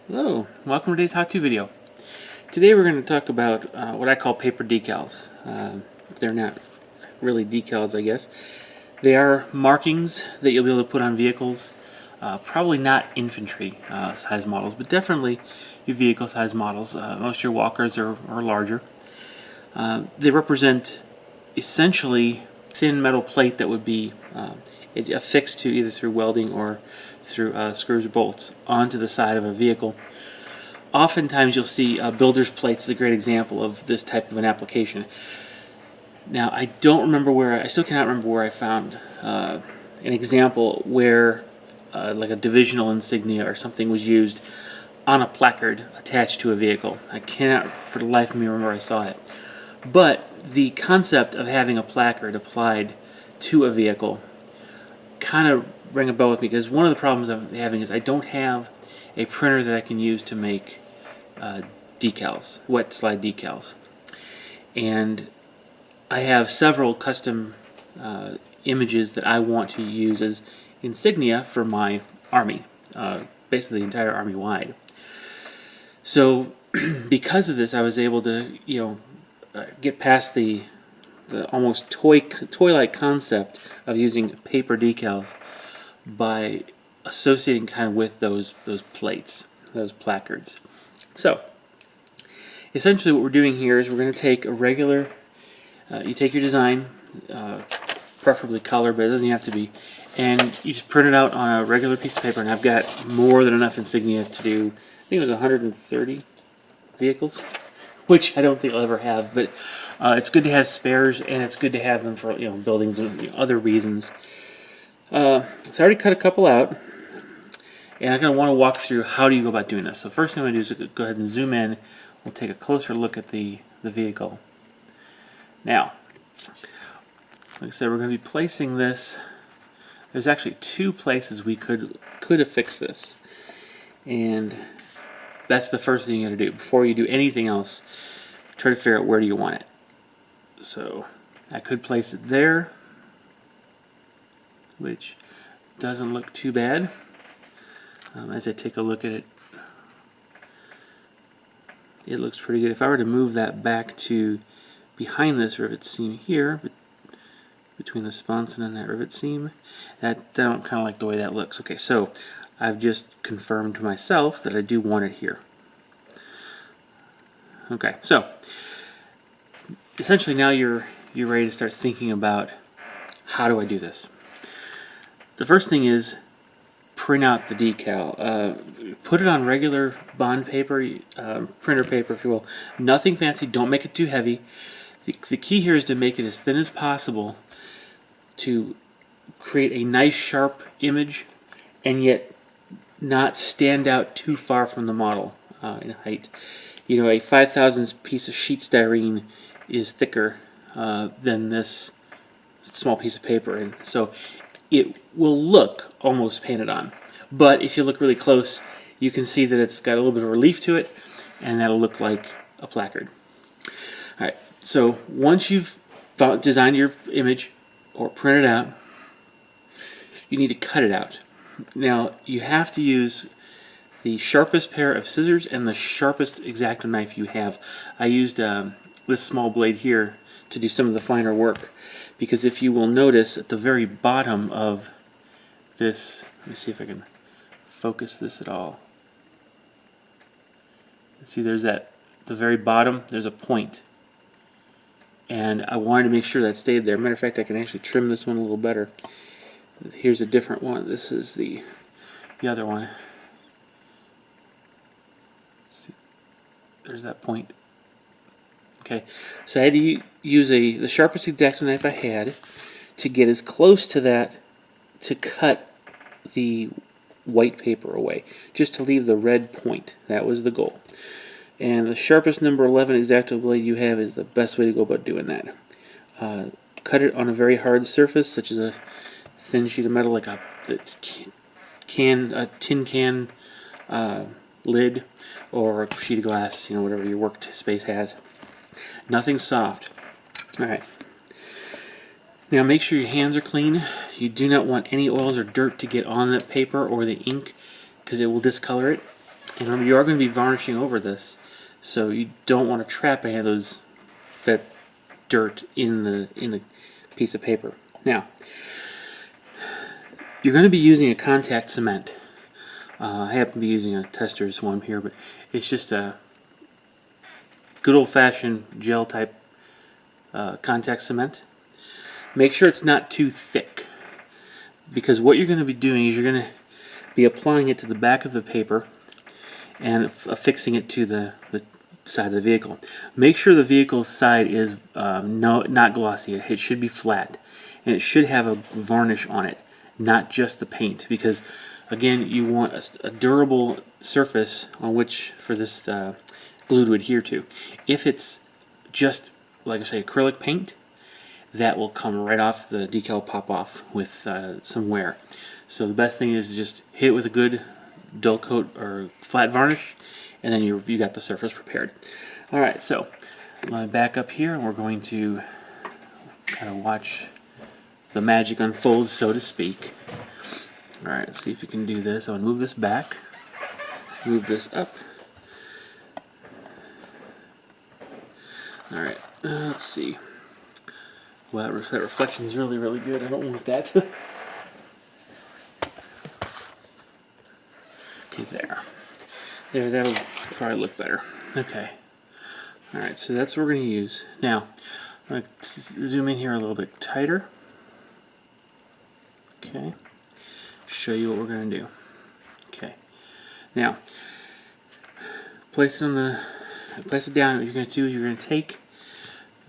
Hello, welcome to today's how-to video. Today we're going to talk about what I call paper decals. They're not really decals, I guess. They are markings that you'll be able to put on vehicles. Probably not infantry size models, but definitely your vehicle size models. Most of your walkers are larger. They represent essentially thin metal plate that would be affixed to either through welding or through screws or bolts onto the side of a vehicle. Oftentimes you'll see builder's plates is a great example of this type of an application. Now I still cannot remember where I found an example where like a divisional insignia or something was used on a placard attached to a vehicle. I cannot for the life of me remember where I saw it. But the concept of having a placard applied to a vehicle kind of rang a bell with me, because one of the problems I'm having is I don't have a printer that I can use to make decals, wet slide decals. And I have several custom images that I want to use as insignia for my army, basically the entire army wide. So because of this, I was able to get past the almost toy-like concept of using paper decals by associating kind of with those plates, those placards. So essentially what we're doing here is we're going to take a regular, you take your design, preferably color, but it doesn't have to be, and you just print it out on a regular piece of paper. And I've got more than enough insignia to do, I think it was 130 vehicles, which I don't think I'll ever have, but it's good to have spares, and it's good to have them for buildings and other reasons. So I already cut a couple out, and I'm going to want to walk through how do you go about doing this. So first thing I'm going to do is go ahead and zoom in. We'll take a closer look at the vehicle. Now, like I said, we're going to be placing this. There's actually two places we could affix this, and that's the first thing you got to do before you do anything else. Try to figure out where do you want it. So I could place it there, which doesn't look too bad. As I take a look at it, it looks pretty good. If I were to move that back to behind this rivet seam here, between the sponson and that rivet seam, I don't kind of like the way that looks. Okay, so I've just confirmed to myself that I do want it here. Okay, so essentially now you're ready to start thinking about how do I do this. The first thing is print out the decal. Put it on regular bond paper, printer paper if you will. Nothing fancy, don't make it too heavy. The key here is to make it as thin as possible to create a nice sharp image and yet not stand out too far from the model in height. A 5,000 piece of sheet styrene is thicker than this small piece of paper, and so it will look almost painted on. But if you look really close, you can see that it's got a little bit of relief to it, and that'll look like a placard. Alright, so once you've designed your image or printed out, you need to cut it out. Now, you have to use the sharpest pair of scissors and the sharpest X-Acto knife you have. I used this small blade here to do some of the finer work, because if you will notice at the very bottom of this, let me see if I can focus this at all. See, there's the very bottom, there's a point, and I wanted to make sure that stayed there. Matter of fact, I can actually trim this one a little better. Here's a different one. This is the other one. See, there's that point. Okay, so I had to use the sharpest X-Acto knife I had to get as close to that to cut the white paper away, just to leave the red point. That was the goal. And the sharpest number 11 X-Acto blade you have is the best way to go about doing that. Cut it on a very hard surface, such as a thin sheet of metal, like a tin can lid, or a sheet of glass, whatever your workspace has. Nothing soft. Alright. Now make sure your hands are clean. You do not want any oils or dirt to get on that paper or the ink, because it will discolor it. And remember, you are going to be varnishing over this, so you don't want to trap any of that dirt in the piece of paper. Now, you're going to be using a contact cement. I happen to be using a Tester's one here, but it's just a good old-fashioned gel type contact cement. Make sure it's not too thick, because what you're going to be doing is you're going to be applying it to the back of the paper and affixing it to the side of the vehicle. Make sure the vehicle's side is not glossy. It should be flat, and it should have a varnish on it, not just the paint, because again, you want a durable surface on which for this glue to adhere to. If it's just, like I say, acrylic paint, that will come right off, the decal pop off with some wear. So the best thing is to just hit it with a good dull coat or flat varnish, and then you got the surface prepared. Alright, so let me back up here, and we're going to kind of watch the magic unfold, so to speak. Alright, let's see if you can do this. I'm going to move this back, move this up. Alright, let's see. Well, that reflection is really, really good. I don't want that. Okay, there, that'll probably look better. Okay. Alright, so that's what we're going to use. Now, I'm going to zoom in here a little bit tighter. Okay. Show you what we're going to do. Okay. Now, place it down. What you're going to do is you're going to take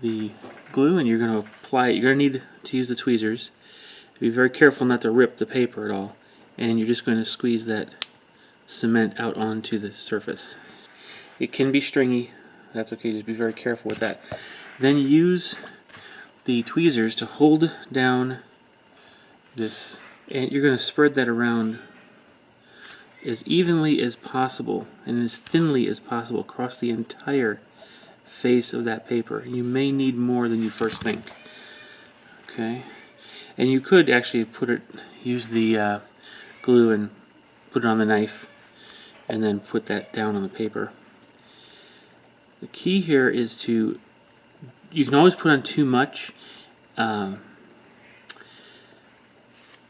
the glue and you're going to apply it. You're going to need to use the tweezers. Be very careful not to rip the paper at all. And you're just going to squeeze that cement out onto the surface. It can be stringy. That's okay. Just be very careful with that. Then use the tweezers to hold down this, and you're going to spread that around as evenly as possible and as thinly as possible across the entire face of that paper. You may need more than you first think. Okay, and you could actually use the glue and put it on the knife and then put that down on the paper. The key here is you can always put on too much, and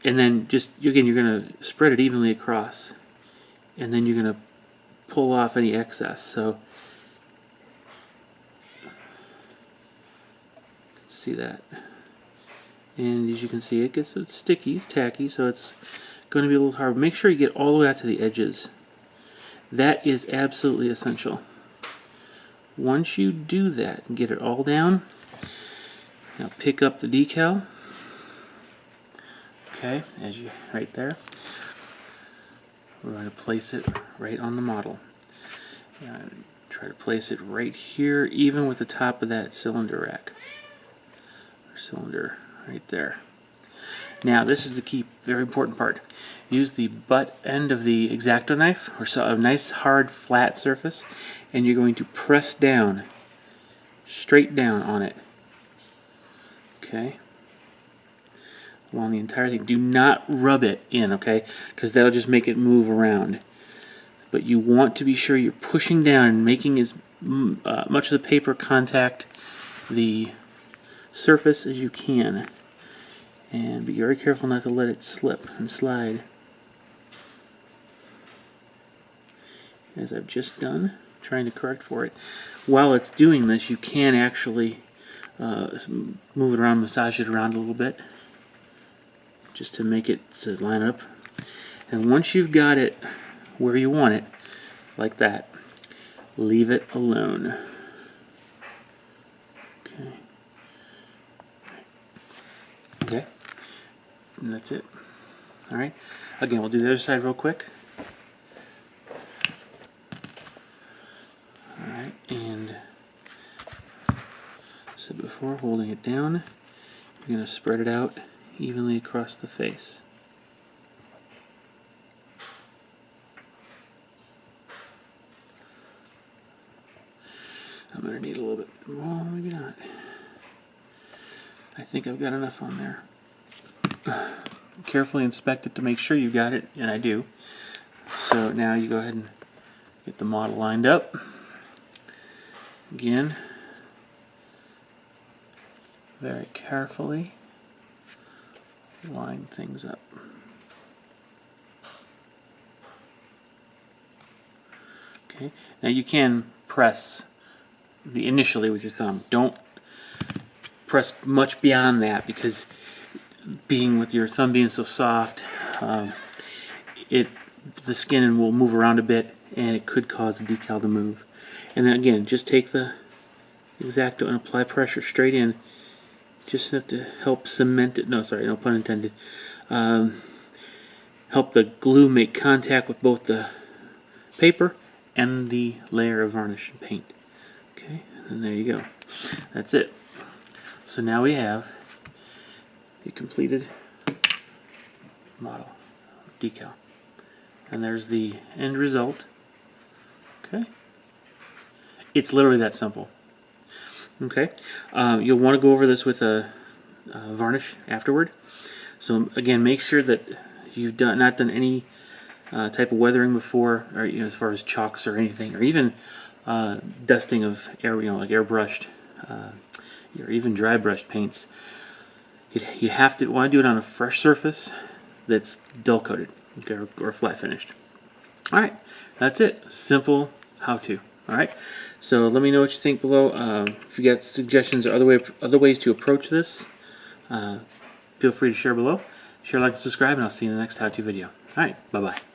then again, you're going to spread it evenly across, and then you're going to pull off any excess. So see that, and as you can see, it gets sticky, it's tacky, so it's going to be a little hard. Make sure you get all the way out to the edges. That is absolutely essential. Once you do that and get it all down, now pick up the decal. Okay, right there. We're going to place it right on the model. Try to place it right here, even with the top of that cylinder rack. Cylinder right there. Now this is the key, very important part. Use the butt end of the X-Acto knife, or a nice hard flat surface, and you're going to press down, straight down on it. Okay, along the entire thing. Do not rub it in, okay, because that'll just make it move around. But you want to be sure you're pushing down and making as much of the paper contact the surface as you can, and be very careful not to let it slip and slide, as I've just done, trying to correct for it. While it's doing this, you can actually move it around, massage it around a little bit, just to make it to line up. And once you've got it where you want it, like that, leave it alone. Okay. Okay, and that's it. Alright, again, we'll do the other side real quick. Alright, and so before holding it down, you're going to spread it out evenly across the face. I'm going to need a little bit more, maybe not. I think I've got enough on there. Carefully inspect it to make sure you got it, and I do. So now you go ahead and Get the model lined up. Again, very carefully line things up. Okay, now you can press initially with your thumb. Don't press much beyond that, because with your thumb being so soft, the skin will move around a bit, and it could cause the decal to move. And then again, just take the X-Acto and apply pressure straight in. Just have to help cement it. No, sorry, no pun intended. Help the glue make contact with both the paper and the layer of varnish and paint. Okay, and there you go. That's it. So now we have a completed model decal. And there's the end result. Okay. It's literally that simple. Okay. You'll want to go over this with a varnish afterward. So again, make sure that you've not done any type of weathering before, or as far as chalks or anything, or even dusting of like airbrushed or even dry brushed paints. You want to do it on a fresh surface that's dull coated, okay, or flat finished. All right, that's it. Simple how-to. All right. So let me know what you think below. If you got suggestions or other ways to approach this, feel free to share below. Share, like, and subscribe, and I'll see you in the next how-to video. All right. Bye-bye.